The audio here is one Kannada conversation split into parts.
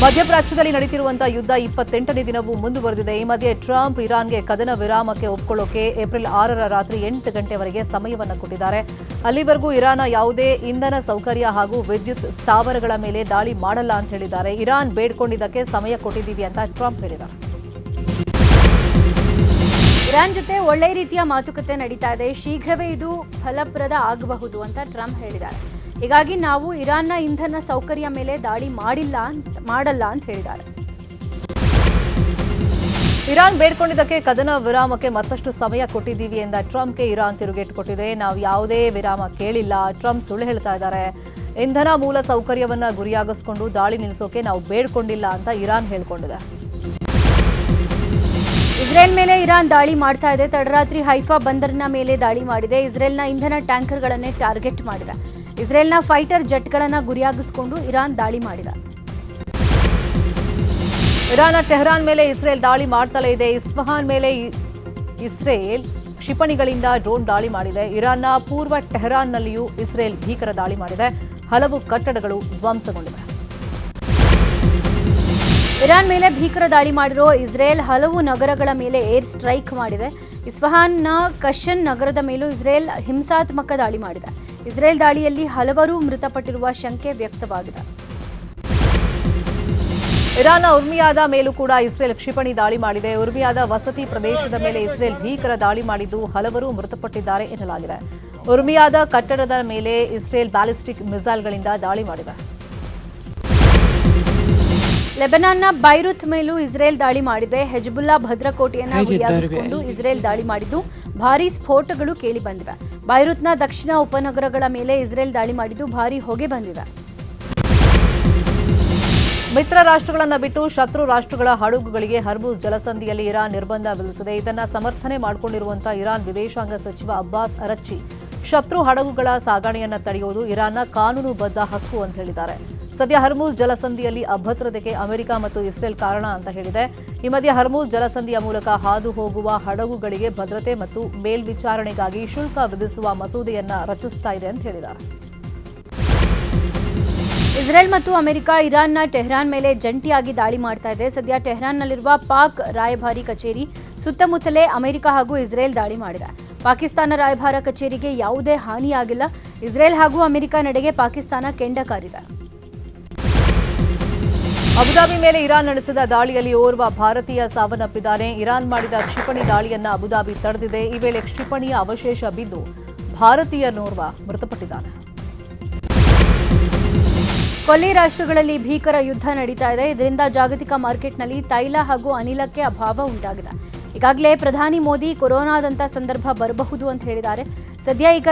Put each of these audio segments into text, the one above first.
ಮಧ್ಯಪ್ರಾಚ್ಯದಲ್ಲಿ ನಡೆಯುತ್ತಿರುವಂತಹ ಯುದ್ಧ 28ನೇ ದಿನವೂ ಮುಂದುವರೆದಿದೆ. ಈ ಮಧ್ಯೆ ಟ್ರಂಪ್ ಇರಾನ್ಗೆ ಕದನ ವಿರಾಮಕ್ಕೆ ಒಪ್ಪಿಕೊಳ್ಳೋಕೆ ಏಪ್ರಿಲ್ 6ರ ರಾತ್ರಿ 8 ಗಂಟೆವರೆಗೆ ಸಮಯವನ್ನು ಕೊಟ್ಟಿದ್ದಾರೆ. ಅಲ್ಲಿವರೆಗೂ ಇರಾನ್ ಯಾವುದೇ ಇಂಧನ ಸೌಕರ್ಯ ಹಾಗೂ ವಿದ್ಯುತ್ ಸ್ಥಾವರಗಳ ಮೇಲೆ ದಾಳಿ ಮಾಡಲ್ಲ ಅಂತ ಹೇಳಿದ್ದಾರೆ. ಇರಾನ್ ಬೇಡ್ಕೊಂಡಿದ್ದಕ್ಕೆ ಸಮಯ ಕೊಟ್ಟಿದ್ದೀವಿ ಅಂತ ಟ್ರಂಪ್ ಹೇಳಿದ್ದಾರೆ. ಇರಾನ್ ಜೊತೆ ಒಳ್ಳೆ ರೀತಿಯ ಮಾತುಕತೆ ನಡೀತಾ ಇದೆ. ಶೀಘ್ರವೇ ಇದು ಫಲಪ್ರದ ಆಗಬಹುದು ಅಂತ ಟ್ರಂಪ್ ಹೇಳಿದ್ದಾರೆ. ಹೀಗಾಗಿ ನಾವು ಇರಾನ್ನ ಇಂಧನ ಸೌಕರ್ಯ ಮೇಲೆ ದಾಳಿ ಮಾಡಲ್ಲ ಅಂತ ಹೇಳಿದ್ದಾರೆ. ಇರಾನ್ ಬೇಡ್ಕೊಂಡಿದ್ದಕ್ಕೆ ಕದನ ವಿರಾಮಕ್ಕೆ ಮತ್ತಷ್ಟು ಸಮಯ ಕೊಟ್ಟಿದ್ದೀವಿ ಎಂದ ಟ್ರಂಪ್ಗೆ ಇರಾನ್ ತಿರುಗೇಟು ಕೊಟ್ಟಿದೆ. ನಾವು ಯಾವುದೇ ವಿರಾಮ ಕೇಳಿಲ್ಲ, ಟ್ರಂಪ್ ಸುಳ್ಳು ಹೇಳ್ತಾ ಇದ್ದಾರೆ. ಇಂಧನ ಮೂಲ ಸೌಕರ್ಯವನ್ನ ಗುರಿಯಾಗಿಸಿಕೊಂಡು ದಾಳಿ ನಿಲ್ಲಿಸೋಕೆ ನಾವು ಬೇಡ್ಕೊಂಡಿಲ್ಲ ಅಂತ ಇರಾನ್ ಹೇಳ್ಕೊಂಡಿದೆ. ಇಸ್ರೇಲ್ ಮೇಲೆ ಇರಾನ್ ದಾಳಿ ಮಾಡ್ತಾ ಇದೆ. ತಡರಾತ್ರಿ ಹೈಫಾ ಬಂದರಿನ ಮೇಲೆ ದಾಳಿ ಮಾಡಿದೆ. ಇಸ್ರೇಲ್ನ ಇಂಧನ ಟ್ಯಾಂಕರ್ಗಳನ್ನೇ ಟಾರ್ಗೆಟ್ ಮಾಡಿದೆ. ಇಸ್ರೇಲ್ನ ಫೈಟರ್ ಜೆಟ್ಗಳನ್ನು ಗುರಿಯಾಗಿಸಿಕೊಂಡು ಇರಾನ್ ದಾಳಿ ಮಾಡಿದೆ. ಇರಾನ್ನ ಟೆಹರಾನ್ ಮೇಲೆ ಇಸ್ರೇಲ್ ದಾಳಿ ಮಾಡ್ತಲೇ ಇದೆ. ಇಸ್ಫಹಾನ್ ಮೇಲೆ ಇಸ್ರೇಲ್ ಕ್ಷಿಪಣಿಗಳಿಂದ ಡ್ರೋನ್ ದಾಳಿ ಮಾಡಿದೆ. ಇರಾನ್ನ ಪೂರ್ವ ಟೆಹರಾನ್ನಲ್ಲಿಯೂ ಇಸ್ರೇಲ್ ಭೀಕರ ದಾಳಿ ಮಾಡಿದೆ. ಹಲವು ಕಟ್ಟಡಗಳು ಧ್ವಂಸಗೊಂಡಿವೆ. ಇರಾನ್ ಮೇಲೆ ಭೀಕರ ದಾಳಿ ಮಾಡಿರೋ ಇಸ್ರೇಲ್ ಹಲವು ನಗರಗಳ ಮೇಲೆ ಏರ್ ಸ್ಟ್ರೈಕ್ ಮಾಡಿದೆ. ಇಸ್ಫಹಾನ್ನ ಕಶನ್ ನಗರದ ಮೇಲೂ ಇಸ್ರೇಲ್ ಹಿಂಸಾತ್ಮಕ ದಾಳಿ ಮಾಡಿದೆ. ಇಸ್ರೇಲ್ ದಾಳಿಯಲ್ಲಿ ಹಲವರು ಮೃತಪಟ್ಟಿರುವ ಶಂಕೆ ವ್ಯಕ್ತವಾಗಿದೆ. ಇರಾನ್ನ ಉರ್ಮಿಯಾದ ಮೇಲೂ ಕೂಡ ಇಸ್ರೇಲ್ ಕ್ಷಿಪಣಿ ದಾಳಿ ಮಾಡಿದೆ. ಉರ್ಮಿಯಾದ ವಸತಿ ಪ್ರದೇಶದ ಮೇಲೆ ಇಸ್ರೇಲ್ ಭೀಕರ ದಾಳಿ ಮಾಡಿದ್ದು ಹಲವರು ಮೃತಪಟ್ಟಿದ್ದಾರೆ ಎನ್ನಲಾಗಿದೆ. ಉರ್ಮಿಯಾದ ಕಟ್ಟಡದ ಮೇಲೆ ಇಸ್ರೇಲ್ ಬ್ಯಾಲಿಸ್ಟಿಕ್ ಮಿಸೈಲ್ಗಳಿಂದ ದಾಳಿ ಮಾಡಿದೆ. ಲೆಬನಾನ್ನ ಬೈರುತ್ ಮೇಲೂ ಇಸ್ರೇಲ್ ದಾಳಿ ಮಾಡಿದೆ. ಹೆಜ್ಬುಲ್ಲಾ ಭದ್ರಕೋಟೆಯನ್ನು ಗುರಿಯಾಗಿಸಿಕೊಂಡು ಇಸ್ರೇಲ್ ದಾಳಿ ಮಾಡಿದ್ದು ಭಾರೀ ಸ್ಫೋಟಗಳು ಕೇಳಿ ಬಂದಿವೆ. ಬೈರುತ್ನ ದಕ್ಷಿಣ ಉಪನಗರಗಳ ಮೇಲೆ ಇಸ್ರೇಲ್ ದಾಳಿ ಮಾಡಿದ್ದು ಭಾರೀ ಹೊಗೆ ಬಂದಿದೆ. ಮಿತ್ರ ರಾಷ್ಟ್ರಗಳನ್ನು ಬಿಟ್ಟು ಶತ್ರು ರಾಷ್ಟ್ರಗಳ ಹಡಗುಗಳಿಗೆ ಹರ್ಮುಜ್ ಜಲಸಂಧಿಯಲ್ಲಿ ಇರಾನ್ ನಿರ್ಬಂಧ ವಿಧಿಸಿದೆ. ಇದನ್ನು ಸಮರ್ಥನೆ ಮಾಡಿಕೊಂಡಿರುವಂತಹ ಇರಾನ್ ವಿದೇಶಾಂಗ ಸಚಿವ ಅಬ್ಬಾಸ್ ಅರಚ್ಚಿ ಶತ್ರು ಹಡಗುಗಳ ಸಾಗಣೆಯನ್ನು ತಡೆಯುವುದು ಇರಾನ್ನ ಕಾನೂನುಬದ್ಧ ಹಕ್ಕು ಅಂತ ಹೇಳಿದ್ದಾರೆ. ಸದ್ಯ ಹರ್ಮುಜ್ ಜಲಸಂಧಿಯಲ್ಲಿ ಅಭದ್ರತೆಗೆ ಅಮೆರಿಕ ಮತ್ತು ಇಸ್ರೇಲ್ ಕಾರಣ ಅಂತ ಹೇಳಿದೆ. ಈ ಮಧ್ಯೆ ಹರ್ಮುಜ್ ಜಲಸಂಧಿಯ ಮೂಲಕ ಹಾದು ಹೋಗುವ ಹಡಗುಗಳಿಗೆ ಭದ್ರತೆ ಮತ್ತು ಮೇಲ್ವಿಚಾರಣೆಗಾಗಿ ಶುಲ್ಕ ವಿಧಿಸುವ ಮಸೂದೆಯನ್ನ ರಚಿಸ್ತಾ ಇದೆ ಅಂತ ಹೇಳಿದ್ದಾರೆ. ಇಸ್ರೇಲ್ ಮತ್ತು ಅಮೆರಿಕ ಇರಾನ್ನ ಟೆಹರಾನ್ ಮೇಲೆ ಜಂಟಿಯಾಗಿ ದಾಳಿ ಮಾಡ್ತಾ ಇದೆ. ಸದ್ಯ ಟೆಹರಾನ್ನಲ್ಲಿರುವ ಪಾಕ್ ರಾಯಭಾರಿ ಕಚೇರಿ ಸುತ್ತಮುತ್ತಲೇ ಅಮೆರಿಕ ಹಾಗೂ ಇಸ್ರೇಲ್ ದಾಳಿ ಮಾಡಿದೆ. ಪಾಕಿಸ್ತಾನ ರಾಯಭಾರ ಕಚೇರಿಗೆ ಯಾವುದೇ ಹಾನಿಯಾಗಿಲ್ಲ. ಇಸ್ರೇಲ್ ಹಾಗೂ ಅಮೆರಿಕ ನಡೆಗೆ ಪಾಕಿಸ್ತಾನ ಕೆಂಡ ಕಾರಿದೆ. ಅಬುದಾಬಿ ಮೇಲೆ ಇರಾನ್ ನಡೆಸಿದ ದಾಳಿಯಲ್ಲಿ ಓರ್ವ ಭಾರತೀಯ ಸಾವನ್ನಪ್ಪಿದ್ದಾನೆ. ಇರಾನ್ ಮಾಡಿದ ಕ್ಷಿಪಣಿ ದಾಳಿಯನ್ನ ಅಬುದಾಬಿ ತಡೆದಿದೆ. ಈ ವೇಳೆ ಕ್ಷಿಪಣಿಯ ಅವಶೇಷ ಬಿದ್ದು ಭಾರತೀಯನೋರ್ವ ಮೃತಪಟ್ಟಿದ್ದಾನೆ. ಕೊಲ್ಲಿ ರಾಷ್ಟ್ರಗಳಲ್ಲಿ ಭೀಕರ ಯುದ್ಧ ನಡೀತಾ ಇದೆ. ಇದರಿಂದ ಜಾಗತಿಕ ಮಾರ್ಕೆಟ್ನಲ್ಲಿ ತೈಲ ಹಾಗೂ ಅನಿಲಕ್ಕೆ ಅಭಾವ ಉಂಟಾಗಿದೆ. ಈಗಾಗಲೇ ಪ್ರಧಾನಿ ಮೋದಿ ಕೊರೋನಾದಂಥ ಸಂದರ್ಭ ಬರಬಹುದು ಅಂತ ಹೇಳಿದ್ದಾರೆ. ಸದ್ಯ ಈಗ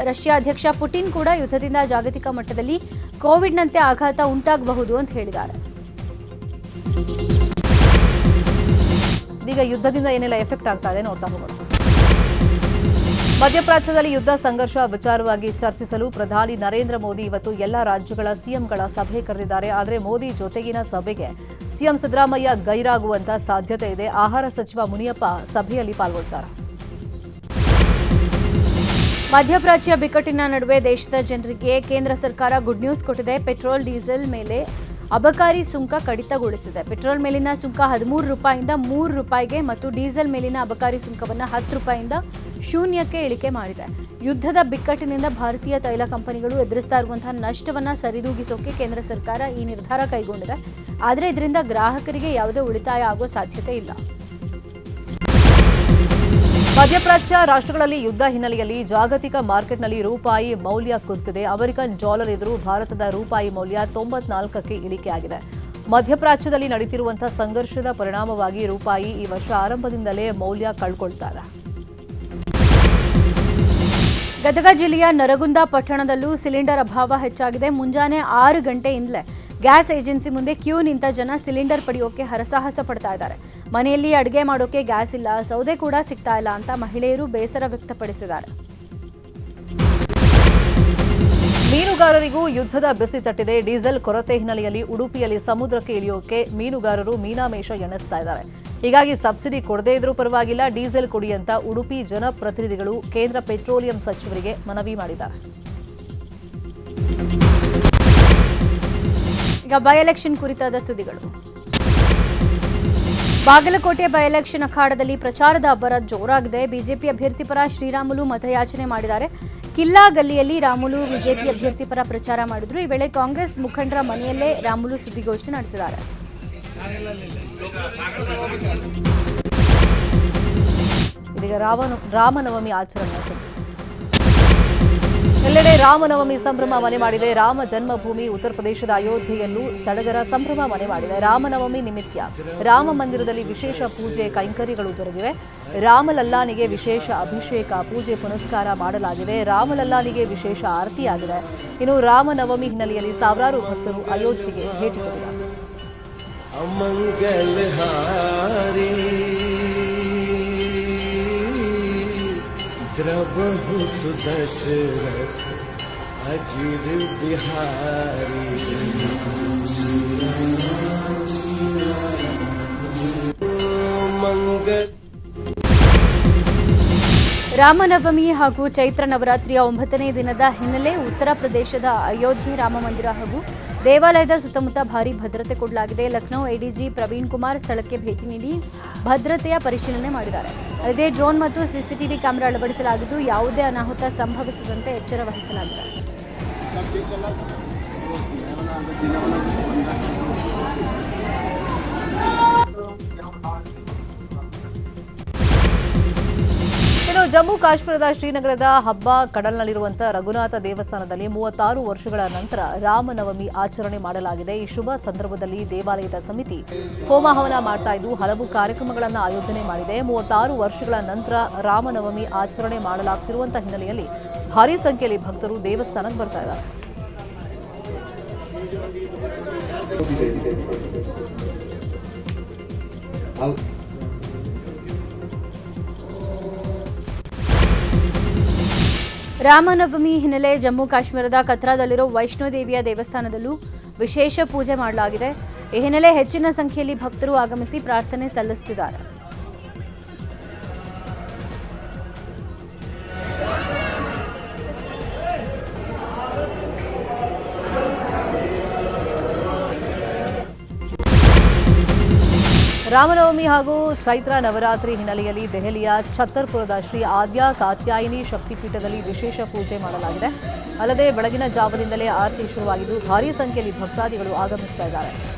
ರಷ್ಯಾ ಅಧ್ಯಕ್ಷ ಪುಟಿನ್ ಕೂಡ ಯುದ್ಧದಿಂದ ಜಾಗತಿಕ ಮಟ್ಟದಲ್ಲಿ ಕೋವಿಡ್ನಂತೆ ಆಘಾತ ಉಂಟಾಗಬಹುದು ಅಂತ ಹೇಳಿದ್ದಾರೆ. ಈಗ ಯುದ್ಧದಿಂದ ಏನೆಲ್ಲ ಎಫೆಕ್ಟ್ ಆಗ್ತಾ ಇದೆ ನೋಡ್ತಾ ಹೋಗೋಣ. ಮಧ್ಯಪ್ರಾಚ್ಯದಲ್ಲಿ ಯುದ್ಧ ಸಂಘರ್ಷ ವಿಚಾರವಾಗಿ ಚರ್ಚಿಸಲು ಪ್ರಧಾನಿ ನರೇಂದ್ರ ಮೋದಿ ಇವತ್ತು ಎಲ್ಲ ರಾಜ್ಯಗಳ ಸಿಎಂಗಳ ಸಭೆ ಕರೆದಿದ್ದಾರೆ. ಆದರೆ ಮೋದಿ ಜೊತೆಗಿನ ಸಭೆಗೆ ಸಿಎಂ ಸಿದ್ದರಾಮಯ್ಯ ಗೈರಾಗುವಂತ ಸಾಧ್ಯತೆ ಇದೆ. ಆಹಾರ ಸಚಿವ ಮುನಿಯಪ್ಪ ಸಭೆಯಲ್ಲಿ ಪಾಲ್ಗೊಳ್ಳುತ್ತಾರೆ. ಮಧ್ಯಪ್ರಾಚ್ಯ ಬಿಕ್ಕಟ್ಟಿನ ನಡುವೆ ದೇಶದ ಜನರಿಗೆ ಕೇಂದ್ರ ಸರ್ಕಾರ ಗುಡ್ ನ್ಯೂಸ್ ಕೊಟ್ಟಿದೆ. ಪೆಟ್ರೋಲ್ ಡೀಸೆಲ್ ಮೇಲೆ ಅಬಕಾರಿ ಸುಂಕ ಕಡಿತಗೊಳಿಸಿದೆ. ಪೆಟ್ರೋಲ್ ಮೇಲಿನ ಸುಂಕ 13 ರೂಪಾಯಿಂದ 3 ರೂಪಾಯಿಗೆ ಮತ್ತು ಡೀಸೆಲ್ ಮೇಲಿನ ಅಬಕಾರಿ ಸುಂಕವನ್ನು 10 ರೂಪಾಯಿಂದ 0ಕ್ಕೆ ಇಳಿಕೆ ಮಾಡಿದೆ. ಯುದ್ಧದ ಬಿಕ್ಕಟ್ಟಿನಿಂದ ಭಾರತೀಯ ತೈಲ ಕಂಪನಿಗಳು ಎದುರಿಸ್ತಾ ಇರುವಂತಹ ನಷ್ಟವನ್ನು ಸರಿದೂಗಿಸೋಕೆ ಕೇಂದ್ರ ಸರ್ಕಾರ ಈ ನಿರ್ಧಾರ ಕೈಗೊಂಡಿದೆ. ಆದರೆ ಇದರಿಂದ ಗ್ರಾಹಕರಿಗೆ ಯಾವುದೇ ಉಳಿತಾಯ ಆಗೋ ಸಾಧ್ಯತೆ ಇಲ್ಲ. ಮಧ್ಯಪ್ರಾಚ್ಯ ರಾಷ್ಟ್ರಗಳಲ್ಲಿ ಯುದ್ಧ ಹಿನ್ನೆಲೆಯಲ್ಲಿ ಜಾಗತಿಕ ಮಾರ್ಕೆಟ್ನಲ್ಲಿ ರೂಪಾಯಿ ಮೌಲ್ಯ ಕುಸಿದಿದೆ. ಅಮೆರಿಕನ್ ಡಾಲರ್ ಎದುರು ಭಾರತದ ರೂಪಾಯಿ ಮೌಲ್ಯ 94ಕ್ಕೆ ಇಳಿಕೆಯಾಗಿದೆ. ಮಧ್ಯಪ್ರಾಚ್ಯದಲ್ಲಿ ನಡೆಯುತ್ತಿರುವಂತಹ ಸಂಘರ್ಷದ ಪರಿಣಾಮವಾಗಿ ರೂಪಾಯಿ ಈ ವರ್ಷ ಆರಂಭದಿಂದಲೇ ಮೌಲ್ಯ ಕಳ್ಕೊಳ್ತಾ ಇದೆ. ಗದಗ ಜಿಲ್ಲೆಯ ನರಗುಂದ ಪಟ್ಟಣದಲ್ಲೂ ಸಿಲಿಂಡರ್ ಅಭಾವ ಹೆಚ್ಚಾಗಿದೆ. ಮುಂಜಾನೆ 6 ಗಂಟೆಯಿಂದಲೇ ಗ್ಯಾಸ್ ಏಜೆನ್ಸಿ ಮುಂದೆ ಕ್ಯೂ ನಿಂತ ಜನ ಸಿಲಿಂಡರ್ ಪಡೆಯೋಕೆ ಹರಸಾಹಸ ಪಡ್ತಾ ಇದ್ದಾರೆ. ಮನೆಯಲ್ಲಿ ಅಡುಗೆ ಮಾಡೋಕೆ ಗ್ಯಾಸ್ ಇಲ್ಲ, ಸೌದೆ ಕೂಡ ಸಿಗ್ತಾ ಇಲ್ಲ ಅಂತ ಮಹಿಳೆಯರು ಬೇಸರ ವ್ಯಕ್ತಪಡಿಸಿದ್ದಾರೆ. ಮೀನುಗಾರರಿಗೂ ಯುದ್ಧದ ಬಿಸಿ ತಟ್ಟಿದೆ. ಡೀಸೆಲ್ ಕೊರತೆ ಹಿನ್ನೆಲೆಯಲ್ಲಿ ಉಡುಪಿಯಲ್ಲಿ ಸಮುದ್ರಕ್ಕೆ ಇಳಿಯೋಕೆ ಮೀನುಗಾರರು ಮೀನಾಮೇಷ ಎಣಿಸ್ತಾ ಇದ್ದಾರೆ. ಹೀಗಾಗಿ ಸಬ್ಸಿಡಿ ಕೊಡದೇ ಇದ್ರೂ ಪರವಾಗಿಲ್ಲ, ಡೀಸೆಲ್ ಕೊಡಿ ಅಂತ ಉಡುಪಿ ಜನಪ್ರತಿನಿಧಿಗಳು ಕೇಂದ್ರ ಪೆಟ್ರೋಲಿಯಂ ಸಚಿವರಿಗೆ ಮನವಿ ಮಾಡಿದ್ದಾರೆ. ಈಗ ಬೈ ಎಲೆಕ್ಷನ್ ಕುರಿತಾದ ಸುದ್ದಿಗಳು. ಬಾಗಲಕೋಟೆ ಬೈ ಎಲೆಕ್ಷನ್ ಅಖಾಡದಲ್ಲಿ ಪ್ರಚಾರದ ಅಬ್ಬರ ಜೋರಾಗಿದೆ. ಬಿಜೆಪಿ ಅಭ್ಯರ್ಥಿ ಪರ ಶ್ರೀರಾಮುಲು ಮತಯಾಚನೆ ಮಾಡಿದ್ದಾರೆ. ಕಿಲ್ಲಾ ಗಲ್ಲಿಯಲ್ಲಿ ರಾಮುಲು ಬಿಜೆಪಿ ಅಭ್ಯರ್ಥಿ ಪರ ಪ್ರಚಾರ ಮಾಡಿದ್ರು. ಈ ವೇಳೆ ಕಾಂಗ್ರೆಸ್ ಮುಖಂಡರ ಮನೆಯಲ್ಲೇ ರಾಮುಲು ಸುದ್ದಿಗೋಷ್ಠಿ ನಡೆಸಿದ್ದಾರೆ. ಇದೀಗ ರಾಮನವಮಿ ಆಚರಣೆ ಎಲ್ಲೆಡೆ ರಾಮನವಮಿ ಸಂಭ್ರಮ ಮನೆ ಮಾಡಿದೆ. ರಾಮ ಜನ್ಮಭೂಮಿ ಉತ್ತರ ಪ್ರದೇಶದ ಅಯೋಧ್ಯೆಯಲ್ಲೂ ಸಡಗರ ಸಂಭ್ರಮ ಮನೆ ಮಾಡಿದೆ. ರಾಮನವಮಿ ನಿಮಿತ್ತ ರಾಮ ಮಂದಿರದಲ್ಲಿ ವಿಶೇಷ ಪೂಜೆ ಕೈಂಕರ್ಯಗಳು ಜರುಗಿವೆ. ರಾಮಲಲ್ಲಾನಿಗೆ ವಿಶೇಷ ಅಭಿಷೇಕ ಪೂಜೆ ಪುನಸ್ಕಾರ ಮಾಡಲಾಗಿದೆ. ರಾಮಲಲ್ಲಾನಿಗೆ ವಿಶೇಷ ಆರತಿಯಾಗಿದೆ. ಇನ್ನು ರಾಮನವಮಿ ಹಿನ್ನೆಲೆಯಲ್ಲಿ ಸಾವಿರಾರು ಭಕ್ತರು ಅಯೋಧ್ಯೆಗೆ ಭೇಟಿ ಕೊಟ್ಟಿದ್ದಾರೆ. द्रवहु सुदशरथ अजिर बिहारी मंगल. ರಾಮನವಮಿ ಹಾಗೂ ಚೈತ್ರ ನವರಾತ್ರಿಯ 9ನೇ ದಿನದ ಹಿನ್ನೆಲೆ ಉತ್ತರ ಪ್ರದೇಶದ ಅಯೋಧ್ಯೆ ರಾಮ ಮಂದಿರ ಹಾಗೂ ದೇವಾಲಯದ ಸುತ್ತಮುತ್ತ ಭಾರೀ ಭದ್ರತೆ ಕೊಡಲಾಗಿದೆ. ಲಖನೌ ಎಡಿಜಿ ಪ್ರವೀಣ್ ಕುಮಾರ್ ಸ್ಥಳಕ್ಕೆ ಭೇಟಿ ನೀಡಿ ಭದ್ರತೆಯ ಪರಿಶೀಲನೆ ಮಾಡಿದ್ದಾರೆ. ಅಲ್ಲದೆ ಡ್ರೋನ್ ಮತ್ತು ಸಿಸಿಟಿವಿ ಕ್ಯಾಮೆರಾ ಅಳವಡಿಸಲಾಗಿದ್ದು ಯಾವುದೇ ಅನಾಹುತ ಸಂಭವಿಸದಂತೆ ಎಚ್ಚರ ವಹಿಸಲಾಗಿದೆ. ಜಮ್ಮು ಕಾಶ್ಮೀರದ ಶ್ರೀನಗರದ ಹಬ್ಬ ಕಡಲ್ನಲ್ಲಿರುವಂತಹ ರಘುನಾಥ ದೇವಸ್ಥಾನದಲ್ಲಿ 36 ವರ್ಷಗಳ ನಂತರ ರಾಮನವಮಿ ಆಚರಣೆ ಮಾಡಲಾಗಿದೆ. ಈ ಶುಭ ಸಂದರ್ಭದಲ್ಲಿ ದೇವಾಲಯದ ಸಮಿತಿ ಹೋಮ ಹವನ ಮಾಡ್ತಾ ಇದ್ದು ಹಲವು ಕಾರ್ಯಕ್ರಮಗಳನ್ನು ಆಯೋಜನೆ ಮಾಡಿದೆ. 36 ವರ್ಷಗಳ ನಂತರ ರಾಮನವಮಿ ಆಚರಣೆ ಮಾಡಲಾಗ್ತಿರುವಂತಹ ಹಿನ್ನೆಲೆಯಲ್ಲಿ ಭಾರೀ ಸಂಖ್ಯೆಯಲ್ಲಿ ಭಕ್ತರು ದೇವಸ್ಥಾನಕ್ಕೆ ಬರ್ತಾ ಇದ್ದಾರೆ. ರಾಮನವಮಿ ಹಿನ್ನೆಲೆ ಜಮ್ಮು ಕಾಶ್ಮೀರದ ಕತ್ರಾದಲ್ಲಿರೋ ವೈಷ್ಣೋದೇವಿಯ ದೇವಸ್ಥಾನದಲ್ಲೂ ವಿಶೇಷ ಪೂಜೆ ಮಾಡಲಾಗಿದೆ. ಈ ಹಿನ್ನೆಲೆ ಹೆಚ್ಚಿನ ಸಂಖ್ಯೆಯಲ್ಲಿ ಭಕ್ತರು ಆಗಮಿಸಿ ಪ್ರಾರ್ಥನೆ ಸಲ್ಲಿಸುತ್ತಿದ್ದಾರೆ. ರಾಮನವಮಿ ಹಾಗೂ ಚೈತ್ರ ನವರಾತ್ರಿ ಹಿನ್ನೆಲೆಯಲ್ಲಿ ದೆಹಲಿಯ ಛತ್ತರ್ಪುರದ ಶ್ರೀ ಆದ್ಯ ಕಾತ್ಯಾಯಿನಿ ಶಕ್ತಿಪೀಠದಲ್ಲಿ ವಿಶೇಷ ಪೂಜೆ ಮಾಡಲಾಗಿದೆ. ಅಲ್ಲದೆ ಬೆಳಗಿನ ಜಾವದಿಂದಲೇ ಆರತಿ ಶುರುವಾಗಿದ್ದು ಭಾರೀ ಸಂಖ್ಯೆಯಲ್ಲಿ ಭಕ್ತಾದಿಗಳು ಆಗಮಿಸ್ತಾ ಇದ್ದಾರೆ.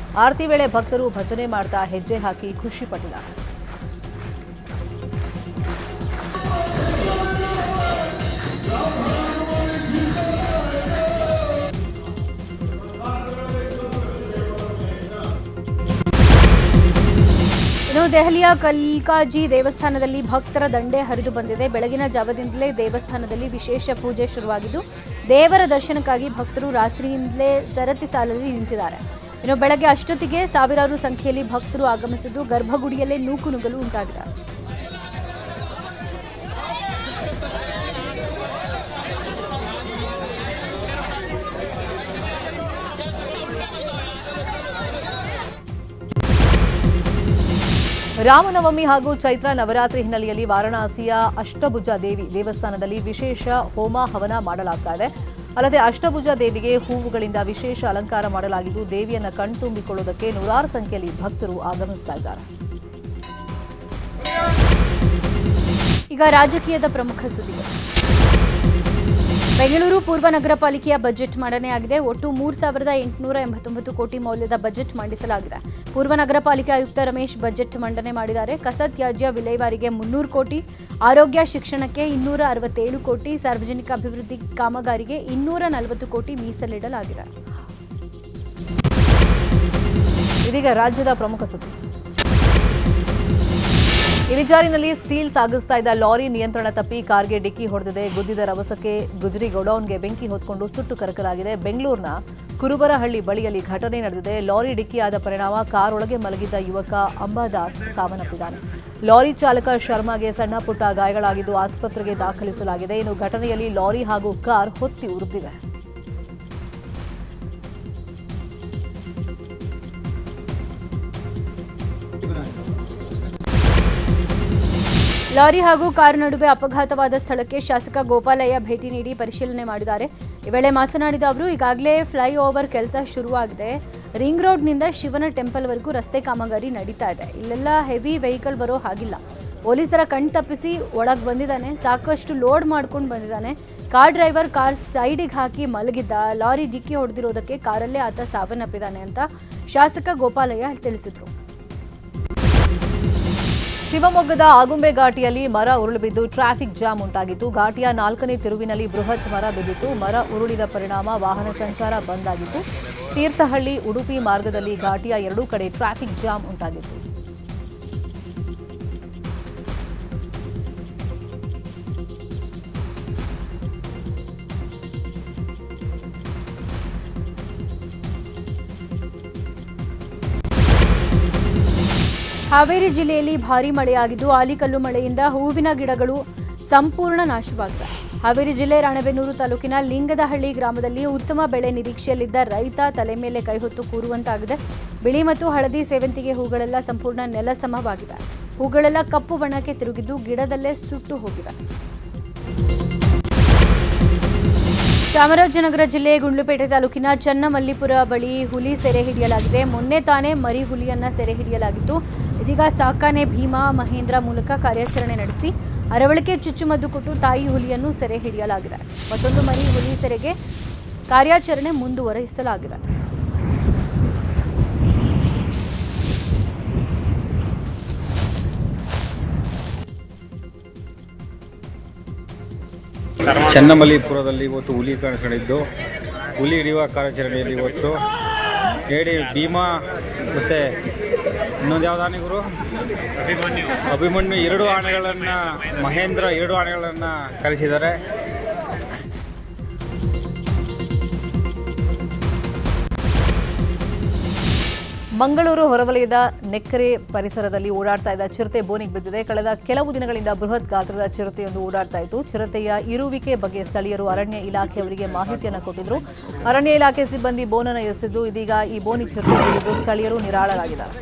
ಆರತಿ ವೇಳೆ ಭಕ್ತರು ಭಜನೆ ಮಾಡ್ತಾ ಹೆಜ್ಜೆ ಹಾಕಿ ಖುಷಿ ಪಟ್ಟಿದ್ದಾರೆ. ದೆಹಲಿಯ ಕಲ್ಕಾಜಿ ದೇವಸ್ಥಾನದಲ್ಲಿ ಭಕ್ತರ ದಂಡೆ ಹರಿದು ಬಂದಿದೆ. ಬೆಳಗಿನ ಜಾವದಿಂದಲೇ ದೇವಸ್ಥಾನದಲ್ಲಿ ವಿಶೇಷ ಪೂಜೆ ಶುರುವಾಗಿದ್ದು ದೇವರ ದರ್ಶನಕ್ಕಾಗಿ ಭಕ್ತರು ರಾತ್ರಿಯಿಂದಲೇ ಸರತಿ ಸಾಲಲ್ಲಿ ನಿಂತಿದ್ದಾರೆ. ಇನ್ನು ಬೆಳಗ್ಗೆ ಅಷ್ಟೊತ್ತಿಗೆ ಸಾವಿರಾರು ಸಂಖ್ಯೆಯಲ್ಲಿ ಭಕ್ತರು ಆಗಮಿಸಿದ್ದು ಗರ್ಭಗುಡಿಯಲ್ಲೇ ನೂಕು ನುಗ್ಗಲು ಉಂಟಾಗಿದೆ. ರಾಮನವಮಿ ಹಾಗೂ ಚೈತ್ರ ನವರಾತ್ರಿ ಹಿನ್ನೆಲೆಯಲ್ಲಿ ವಾರಣಾಸಿಯ ಅಷ್ಟಭುಜ ದೇವಿ ದೇವಸ್ಥಾನದಲ್ಲಿ ವಿಶೇಷ ಹೋಮ ಹವನ ಮಾಡಲಾಗ್ತಾ ಇದೆ. ಅಲ್ಲದೆ ಅಷ್ಟಭುಜ ದೇವಿಗೆ ಹೂವುಗಳಿಂದ ವಿಶೇಷ ಅಲಂಕಾರ ಮಾಡಲಾಗಿದ್ದು ದೇವಿಯನ್ನ ಕಣ್ತುಂಬಿಕೊಳ್ಳುವುದಕ್ಕೆ ನೂರಾರು ಸಂಖ್ಯೆಯಲ್ಲಿ ಭಕ್ತರು ಆಗಮಿಸ್ತಾ ಇದ್ದಾರೆ. ಈಗ ರಾಜಕೀಯದ ಪ್ರಮುಖ ಸುದ್ದಿಗಳು. ಬೆಂಗಳೂರು ಪೂರ್ವ ನಗರ ಪಾಲಿಕೆಯ ಬಜೆಟ್ ಮಂಡನೆಯಾಗಿದೆ. ಒಟ್ಟು 3,889 ಕೋಟಿ ಮೌಲ್ಯದ ಬಜೆಟ್ ಮಂಡಿಸಲಾಗಿದೆ. ಪೂರ್ವ ನಗರ ಪಾಲಿಕೆ ಆಯುಕ್ತ ರಮೇಶ್ ಬಜೆಟ್ ಮಂಡನೆ ಮಾಡಿದ್ದಾರೆ. ಕಸ ತ್ಯಾಜ್ಯ ವಿಲೇವಾರಿಗೆ 300 ಕೋಟಿ, ಆರೋಗ್ಯ ಶಿಕ್ಷಣಕ್ಕೆ 267 ಕೋಟಿ, ಸಾರ್ವಜನಿಕ ಅಭಿವೃದ್ಧಿ ಕಾಮಗಾರಿಗೆ 240 ಕೋಟಿ ಮೀಸಲಿಡಲಾಗಿದೆ. ಇದೀಗ ರಾಜ್ಯದ ಪ್ರಮುಖ ಸುದ್ದಿ. ಇಳಿಜಾರಿನಲ್ಲಿ ಸ್ಟೀಲ್ ಸಾಗಿಸ್ತಾ ಇದ್ದ ಲಾರಿ ನಿಯಂತ್ರಣ ತಪ್ಪಿ ಕಾರ್ಗೆ ಡಿಕ್ಕಿ ಹೊಡೆದಿದೆ. ಗುದ್ದಿದ ರಭಸಕ್ಕೆ ಗುಜರಿ ಗೋಡೌನ್ಗೆ ಬೆಂಕಿ ಹೊತ್ಕೊಂಡು ಸುಟ್ಟು ಕರಕಲಾಗಿದೆ. ಬೆಂಗಳೂರಿನ ಕುರುಬರಹಳ್ಳಿ ಬಳಿಯಲ್ಲಿ ಘಟನೆ ನಡೆದಿದೆ. ಲಾರಿ ಡಿಕ್ಕಿಯಾದ ಪರಿಣಾಮ ಕಾರ್ ಒಳಗೆ ಮಲಗಿದ್ದ ಯುವಕ ಅಂಬಾದಾಸ್ ಸಾವನ್ನಪ್ಪಿದ್ದಾನೆ. ಲಾರಿ ಚಾಲಕ ಶರ್ಮಾಗೆ ಸಣ್ಣ ಪುಟ್ಟ ಗಾಯಗಳಾಗಿದ್ದು ಆಸ್ಪತ್ರೆಗೆ ದಾಖಲಿಸಲಾಗಿದೆ. ಇನ್ನು ಘಟನೆಯಲ್ಲಿ ಲಾರಿ ಹಾಗೂ ಕಾರ್ ಹೊತ್ತಿ ಉರಿದಿವೆ. ಲಾರಿ ಹಾಗೂ ಕಾರು ನಡುವೆ ಅಪಘಾತವಾದ ಸ್ಥಳಕ್ಕೆ ಶಾಸಕ ಗೋಪಾಲಯ್ಯ ಭೇಟಿ ನೀಡಿ ಪರಿಶೀಲನೆ ಮಾಡಿದ್ದಾರೆ. ಈ ವೇಳೆ ಮಾತನಾಡಿದ ಅವರು, ಈಗಾಗಲೇ ಫ್ಲೈ ಓವರ್ ಕೆಲಸ ಶುರುವಾಗಿದೆ. ರಿಂಗ್ ರೋಡ್ನಿಂದ ಶಿವನ ಟೆಂಪಲ್ವರೆಗೂ ರಸ್ತೆ ಕಾಮಗಾರಿ ನಡೀತಾ ಇದೆ. ಇಲ್ಲೆಲ್ಲ ಹೆವಿ ವೆಹಿಕಲ್ ಬರೋ ಹಾಗಿಲ್ಲ. ಪೊಲೀಸರ ಕಣ್ ತಪ್ಪಿಸಿ ಒಳಗೆ ಬಂದಿದ್ದಾನೆ. ಸಾಕಷ್ಟು ಲೋಡ್ ಮಾಡ್ಕೊಂಡು ಬಂದಿದ್ದಾನೆ. ಕಾರ್ ಡ್ರೈವರ್ ಕಾರ್ ಸೈಡಿಗೆ ಹಾಕಿ ಮಲಗಿದ್ದ. ಲಾರಿ ಡಿಕ್ಕಿ ಹೊಡೆದಿರೋದಕ್ಕೆ ಕಾರಲ್ಲೇ ಆತ ಸಾವನ್ನಪ್ಪಿದ್ದಾನೆ ಅಂತ ಶಾಸಕ ಗೋಪಾಲಯ್ಯ ತಿಳಿಸಿದ್ರು. ಶಿವಮೊಗ್ಗದ ಆಗುಂಬೆ ಘಾಟಿಯಲ್ಲಿ ಮರ ಉರುಳು ಬಿದ್ದು ಟ್ರಾಫಿಕ್ ಜಾಮ್ ಉಂಟಾಗಿತ್ತು. ಘಾಟಿಯ 4ನೇ ತಿರುವಿನಲ್ಲಿ ಬೃಹತ್ ಮರ ಬಿದ್ದಿತ್ತು. ಮರ ಉರುಳಿದ ಪರಿಣಾಮ ವಾಹನ ಸಂಚಾರ ಬಂದ್ ಆಗಿತ್ತು. ತೀರ್ಥಹಳ್ಳಿ ಉಡುಪಿ ಮಾರ್ಗದಲ್ಲಿ ಘಾಟಿಯ ಎರಡೂ ಕಡೆ ಟ್ರಾಫಿಕ್ ಜಾಮ್ ಉಂಟಾಗಿತ್ತು. ಹಾವೇರಿ ಜಿಲ್ಲೆಯಲ್ಲಿ ಭಾರೀ ಮಳೆಯಾಗಿದ್ದು ಆಲಿಕಲ್ಲು ಮಳೆಯಿಂದ ಹೂವಿನ ಗಿಡಗಳು ಸಂಪೂರ್ಣ ನಾಶವಾಗಿವೆ. ಹಾವೇರಿ ಜಿಲ್ಲೆ ರಾಣೆಬೆನ್ನೂರು ತಾಲೂಕಿನ ಲಿಂಗದಹಳ್ಳಿ ಗ್ರಾಮದಲ್ಲಿ ಉತ್ತಮ ಬೆಳೆ ನಿರೀಕ್ಷೆಯಲ್ಲಿದ್ದ ರೈತ ತಲೆ ಮೇಲೆ ಕೈ ಹೊತ್ತು ಕೂರುವಂತಾಗಿದೆ. ಬಿಳಿ ಮತ್ತು ಹಳದಿ ಸೇವಂತಿಗೆ ಹೂಗಳೆಲ್ಲ ಸಂಪೂರ್ಣ ನೆಲಸಮವಾಗಿವೆ. ಹೂಗಳೆಲ್ಲ ಕಪ್ಪು ಬಣ್ಣಕ್ಕೆ ತಿರುಗಿದ್ದು ಗಿಡದಲ್ಲೇ ಸುಟ್ಟು ಹೋಗಿವೆ. ಚಾಮರಾಜನಗರ ಜಿಲ್ಲೆ ಗುಂಡ್ಲುಪೇಟೆ ತಾಲೂಕಿನ ಚನ್ನಮಲ್ಲಿಪುರ ಬಳಿ ಹುಲಿ ಸೆರೆ ಹಿಡಿಯಲಾಗಿದೆ. ಮೊನ್ನೆ ತಾನೇ ಮರಿ ಹುಲಿಯನ್ನ ಸೆರೆ ಹಿಡಿಯಲಾಗಿತ್ತು. ಇದೀಗ ಸಾಕಾನೆ ಭೀಮಾ ಮಹೇಂದ್ರ ಮೂಲಕ ಕಾರ್ಯಾಚರಣೆ ನಡೆಸಿ ಅರವಳಿಕೆ ಚುಚ್ಚುಮದ್ದು ಕೊಟ್ಟು ತಾಯಿ ಹುಲಿಯನ್ನು ಸೆರೆ ಹಿಡಿಯಲಾಗಿದೆ. ಮತ್ತೊಂದು ಮರಿ ಹುಲಿ ಸೆರೆಗೆ ಕಾರ್ಯಾಚರಣೆ ಮುಂದುವರಿಸಲಾಗಿದೆ. ಚನ್ನಮಲ್ಲಿಪುರದಲ್ಲಿ ಇವತ್ತು ಹುಲಿ ಕಾಣಿಸ್ಕೊಂಡಿದ್ದು, ಹುಲಿ ಹಿಡಿಯುವ ಕಾರ್ಯಾಚರಣೆಯಲ್ಲಿ ಇವತ್ತು ಏಡಿ ಭೀಮಾ ಮತ್ತು ಇನ್ನೊಂದು ಯಾವ್ದು ಆನೆ ಗುರು ಅಭಿಮನ್ಯು 2 ಆನೆಗಳನ್ನು ಮಹೇಂದ್ರ 2 ಆನೆಗಳನ್ನು ಕರೆಸಿದ್ದಾರೆ. ಮಂಗಳೂರು ಹೊರವಲಯದ ನೆಕ್ಕರೆ ಪರಿಸರದಲ್ಲಿ ಓಡಾಡ್ತಾ ಇದ್ದ ಚಿರತೆ ಬೋನಿಗೆ ಬಿದ್ದಿದೆ. ಕಳೆದ ಕೆಲವು ದಿನಗಳಿಂದ ಬೃಹತ್ ಗಾತ್ರದ ಚಿರತೆಯೊಂದು ಓಡಾಡ್ತಾ ಇತ್ತು. ಚಿರತೆಯ ಇರುವಿಕೆ ಬಗ್ಗೆ ಸ್ಥಳೀಯರು ಅರಣ್ಯ ಇಲಾಖೆಯವರಿಗೆ ಮಾಹಿತಿಯನ್ನು ಕೊಟ್ಟಿದ್ರು. ಅರಣ್ಯ ಇಲಾಖೆ ಸಿಬ್ಬಂದಿ ಬೋನನ್ನು ಇರಿಸಿದ್ದು, ಇದೀಗ ಈ ಬೋನಿಗೆ ಚಿರತೆ ಬಿದ್ದಿದ್ದು ಸ್ಥಳೀಯರು ನಿರಾಳರಾಗಿದ್ದಾರೆ.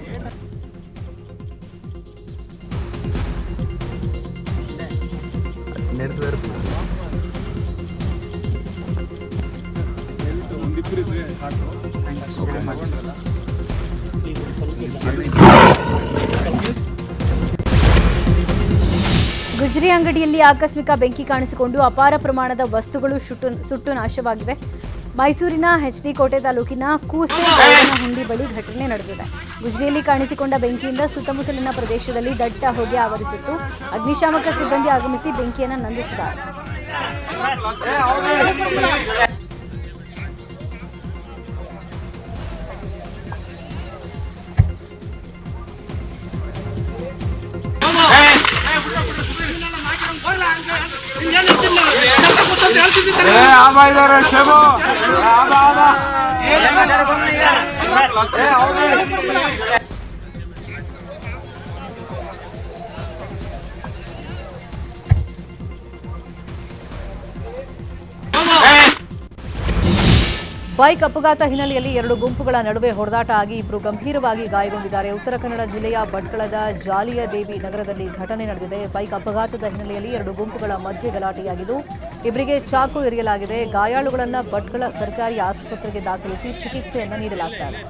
ಗುಜರಿ ಅಂಗಡಿಯಲ್ಲಿ ಆಕಸ್ಮಿಕ ಬೆಂಕಿ ಕಾಣಿಸಿಕೊಂಡು ಅಪಾರ ಪ್ರಮಾಣದ ವಸ್ತುಗಳು ಸುಟ್ಟು ನಾಶವಾಗಿವೆ. ಮೈಸೂರಿನ ಎಚ್ಡಿ ಕೋಟೆ ತಾಲೂಕಿನ ಕೂಸೆ ಹುಂಡಿ ಬಳಿ ಘಟನೆ ನಡೆದಿದೆ. ಗುಜರಿಯಲ್ಲಿ ಕಾಣಿಸಿಕೊಂಡ ಬೆಂಕಿಯಿಂದ ಸುತ್ತಮುತ್ತಲಿನ ಪ್ರದೇಶದಲ್ಲಿ ದಟ್ಟ ಹೊಗೆ ಆವರಿಸಿತ್ತು. ಅಗ್ನಿಶಾಮಕ ಸಿಬ್ಬಂದಿ ಆಗಮಿಸಿ ಬೆಂಕಿಯನ್ನು ನಂದಿಸಿದ್ದಾರೆ. ಬೈಕ್ ಅಪಘಾತ ಹಿನ್ನೆಲೆಯಲ್ಲಿ 2 ಗುಂಪುಗಳ ನಡುವೆ ಹೊಡೆದಾಟ ಆಗಿ 2 ಗಂಭೀರವಾಗಿ ಗಾಯಗೊಂಡಿದ್ದಾರೆ. ಉತ್ತರ ಕನ್ನಡ ಜಿಲ್ಲೆಯ ಭಟ್ಕಳದ ಜಾಲಿಯ ದೇವಿ ನಗರದಲ್ಲಿ ಘಟನೆ ನಡೆದಿದೆ. ಬೈಕ್ ಅಪಘಾತದ ಹಿನ್ನೆಲೆಯಲ್ಲಿ 2 ಗುಂಪುಗಳ ಮಧ್ಯೆ ಗಲಾಟೆಯಾಗಿದ್ದು, ಇಬ್ಬರಿಗೆ ಚಾಕು ಇರಿಯಲಾಗಿದೆ. ಗಾಯಾಳುಗಳನ್ನು ಭಟ್ಕಳ ಸರ್ಕಾರಿ ಆಸ್ಪತ್ರೆಗೆ ದಾಖಲಿಸಿ ಚಿಕಿತ್ಸೆಯನ್ನು ನೀಡಲಾಗುತ್ತಿದೆ.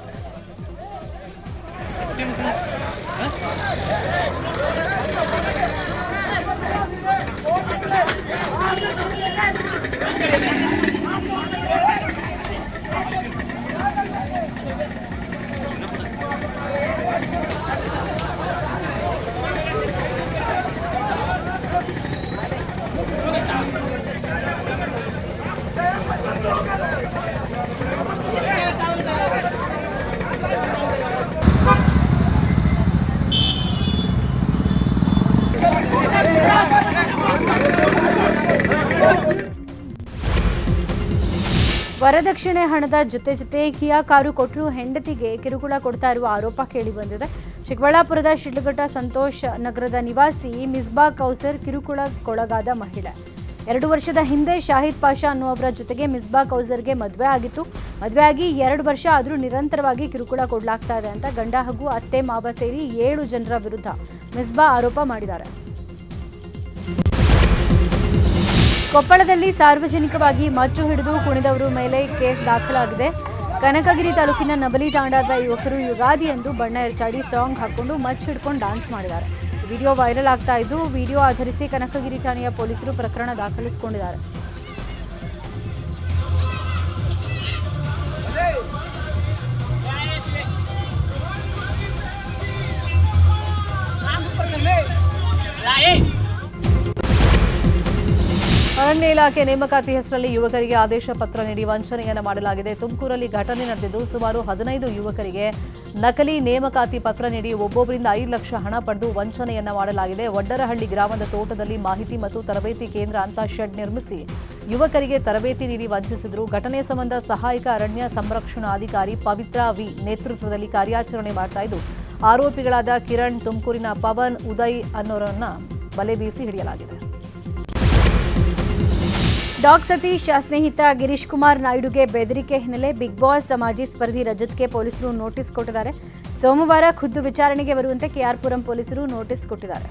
ವರದಕ್ಷಿಣೆ ಹಣದ ಜೊತೆ ಕಿಯಾ ಕಾರು ಕೊಟ್ಟರು ಹೆಂಡತಿಗೆ ಕಿರುಕುಳ ಕೊಡ್ತಾ ಇರುವ ಆರೋಪ ಕೇಳಿಬಂದಿದೆ. ಚಿಕ್ಕಬಳ್ಳಾಪುರದ ಶಿಡ್ಲಘಟ್ಟ ಸಂತೋಷ್ ನಗರದ ನಿವಾಸಿ ಮಿಸ್ಬಾ ಕೌಸರ್ ಕಿರುಕುಳಕ್ಕೊಳಗಾದ ಮಹಿಳೆ. 2 ವರ್ಷದ ಹಿಂದೆ ಶಾಹಿದ್ ಪಾಷಾ ಅನ್ನುವರ ಜೊತೆಗೆ ಮಿಸ್ಬಾ ಕೌಸರ್ಗೆ ಮದುವೆ ಆಗಿತ್ತು. ಮದುವೆಯಾಗಿ 2 ವರ್ಷ ಆದರೂ ನಿರಂತರವಾಗಿ ಕಿರುಕುಳ ಕೊಡಲಾಗ್ತಾ ಇದೆ ಅಂತ ಗಂಡ ಹಾಗೂ ಅತ್ತೆ ಮಾವ ಸೇರಿ 7 ಜನರ ವಿರುದ್ಧ ಮಿಸ್ಬಾ ಆರೋಪ ಮಾಡಿದ್ದಾರೆ. ಕೊಪ್ಪಳದಲ್ಲಿ ಸಾರ್ವಜನಿಕವಾಗಿ ಮಚ್ಚು ಹಿಡಿದು ಕುಣಿದವರ ಮೇಲೆ ಕೇಸ್ ದಾಖಲಾಗಿದೆ. ಕನಕಗಿರಿ ತಾಲೂಕಿನ ನಬಲಿ ತಾಂಡಾದ ಯುವಕರು ಯುಗಾದಿಯಂದು ಬಣ್ಣ ಎರಚಾಡಿ ಸಾಂಗ್ ಹಾಕೊಂಡು ಮಚ್ ಹಿಡ್ಕೊಂಡು ಡ್ಯಾನ್ಸ್ ಮಾಡಿದ್ದಾರೆ. ವಿಡಿಯೋ ವೈರಲ್ ಆಗ್ತಾ ಇದ್ದು, ವಿಡಿಯೋ ಆಧರಿಸಿ ಕನಕಗಿರಿ ಠಾಣೆಯ ಪೊಲೀಸರು ಪ್ರಕರಣ ದಾಖಲಿಸಿಕೊಂಡಿದ್ದಾರೆ. ಅರಣ್ಯ ಇಲಾಖೆ ನೇಮಕಾತಿ ಹೆಸರಲ್ಲಿ ಯುವಕರಿಗೆ ಆದೇಶ ಪತ್ರ ನೀಡಿ ವಂಚನೆಯನ್ನು ಮಾಡಲಾಗಿದೆ. ತುಮಕೂರಲ್ಲಿ ಘಟನೆ ನಡೆದಿದ್ದು, ಸುಮಾರು 15 ಯುವಕರಿಗೆ ನಕಲಿ ನೇಮಕಾತಿ ಪತ್ರ ನೀಡಿ ಒಬ್ಬೊಬ್ಬರಿಂದ 5 ಲಕ್ಷ ಹಣ ಪಡೆದು ವಂಚನೆಯನ್ನ ಮಾಡಲಾಗಿದೆ. ವಡ್ಡರಹಳ್ಳಿ ಗ್ರಾಮದ ತೋಟದಲ್ಲಿ ಮಾಹಿತಿ ಮತ್ತು ತರಬೇತಿ ಕೇಂದ್ರ ಅಂತ ಶೆಡ್ ನಿರ್ಮಿಸಿ ಯುವಕರಿಗೆ ತರಬೇತಿ ನೀಡಿ ವಂಚಿಸಿದರು. ಘಟನೆ ಸಂಬಂಧ ಸಹಾಯಕ ಅರಣ್ಯ ಸಂರಕ್ಷಣಾಧಿಕಾರಿ ಪವಿತ್ರ ವಿ ನೇತೃತ್ವದಲ್ಲಿ ಕಾರ್ಯಾಚರಣೆ ಮಾಡ್ತಾ ಇದ್ದು, ಆರೋಪಿಗಳಾದ ಕಿರಣ್, ತುಮಕೂರಿನ ಪವನ್, ಉದಯ್ ಅನ್ನೋರನ್ನ ಬಲೆ ಬೀಸಿ ಹಿಡಿಯಲಾಗಿದೆ. ಡಾಗ್ ಸತೀಶ್ ಸ್ನೇಹಿತ ಗಿರೀಶ್ ಕುಮಾರ್ ನಾಯ್ಡುಗೆ ಬೆದರಿಕೆ ಹಿನ್ನೆಲೆ ಬಿಗ್ ಬಾಸ್ ಮಾಜಿ ಸ್ಪರ್ಧಿ ರಜತ್ಗೆ ಪೊಲೀಸರು ನೋಟಿಸ್ ಕೊಟ್ಟಿದ್ದಾರೆ. ಸೋಮವಾರ ಖುದ್ದು ವಿಚಾರಣೆಗೆ ಬರುವಂತೆ ಕೆಆರ್ ಪುರಂ ಪೊಲೀಸರು ನೋಟಿಸ್ ಕೊಟ್ಟಿದ್ದಾರೆ.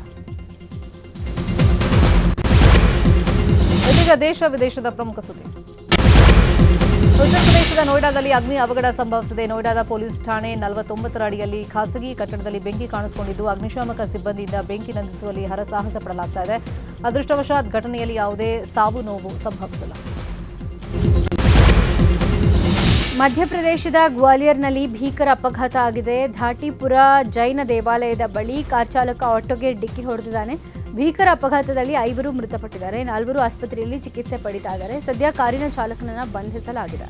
ಇದೀಗ ದೇಶ ವಿದೇಶದ ಪ್ರಮುಖ ಸುದ್ದಿ. ಉತ್ತರ ಪ್ರದೇಶದ ನೋಯ್ಡಾದಲ್ಲಿ ಅಗ್ನಿ ಅವಘಡ ಸಂಭವಿಸಿದೆ. ನೋಯ್ಡಾದ ಪೊಲೀಸ್ ಠಾಣೆ 49ರ ಅಡಿಯಲ್ಲಿ ಖಾಸಗಿ ಕಟ್ಟಡದಲ್ಲಿ ಬೆಂಕಿ ಕಾಣಿಸಿಕೊಂಡಿದ್ದು, ಅಗ್ನಿಶಾಮಕ ಸಿಬ್ಬಂದಿಯಿಂದ ಬೆಂಕಿ ನಂದಿಸುವಲ್ಲಿ ಹರಸಾಹಸ ಪಡಲಾಗ್ತಾ ಇದೆ. ಅದೃಷ್ಟವಶಾತ್ ಘಟನೆಯಲ್ಲಿ ಯಾವುದೇ ಸಾವು ನೋವು ಸಂಭವಿಸಿಲ್ಲ. ಮಧ್ಯಪ್ರದೇಶದ ಗ್ವಾಲಿಯರ್ನಲ್ಲಿ ಭೀಕರ ಅಪಘಾತ ಆಗಿದೆ. ಧಾಟಿಪುರ ಜೈನ ದೇವಾಲಯದ ಬಳಿ ಕಾರ್ ಚಾಲಕ ಆಟೋಗೆ ಡಿಕ್ಕಿ ಹೊಡೆದಿದ್ದಾನೆ. ಭೀಕರ ಅಪಘಾತದಲ್ಲಿ 5 ಮೃತಪಟ್ಟಿದ್ದಾರೆ. 4 ಆಸ್ಪತ್ರೆಯಲ್ಲಿ ಚಿಕಿತ್ಸೆ ಪಡಿತಾ ಇದ್ದಾರೆ. ಸದ್ಯ ಕಾರಿನ ಚಾಲಕನನ್ನ ಬಂಧಿಸಲಾಗಿದೆ.